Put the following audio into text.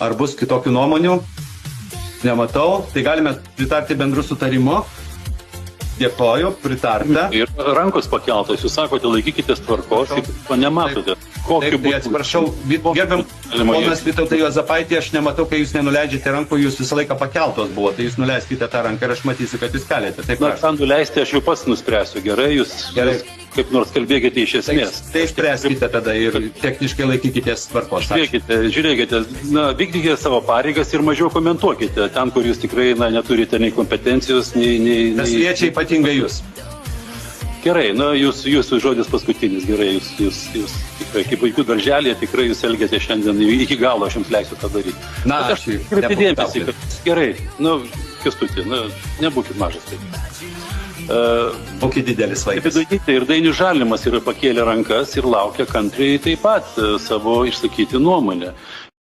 Ar bus kitokių nuomonių? Nematau. Tai galime pritarti bendru sutarimu. Dėkoju, pritarta. Ir rankos pakeltos, jūs sakote, laikykitės tvarkos, o nematote. Taip, tai atsiprašau, gerbiam ponas Vytautai Juozapaitį, aš nematau, kai jūs nenuleidžiate rankų, jūs visą laiką pakeltos buvo, tai jūs nuleiskite tą ranką ir aš matysiu, kad jūs keliate. Taip, na, ką nuleisti, aš jau pats nuspręsiu, gerai, jūs kaip nors kalbėkite iš esmės. Tai spręskite tada ir techniškai laikykitės tvarkos. Žiūrėkite, na, vykdykite savo pareigas ir mažiau komentuokite ten, kur jūs tikrai neturite nei kompetencijos, nei... Tas liečia ypatingai jūs. Gerai, na, jūsų žodis paskutinis, gerai, jūs tikrai, kaip vaikų darželėje, tikrai jūs elgiate šiandien iki galo, aš jums leisiu tą daryti. Na, aš dėmesį, kad gerai, nu, Kęstuti, na, nebūkit mažas taip. Būkit didelis vaikas. Ir Dainius Žalimas yra pakėlę rankas ir laukia kantriai taip pat savo išsakyti nuomonę.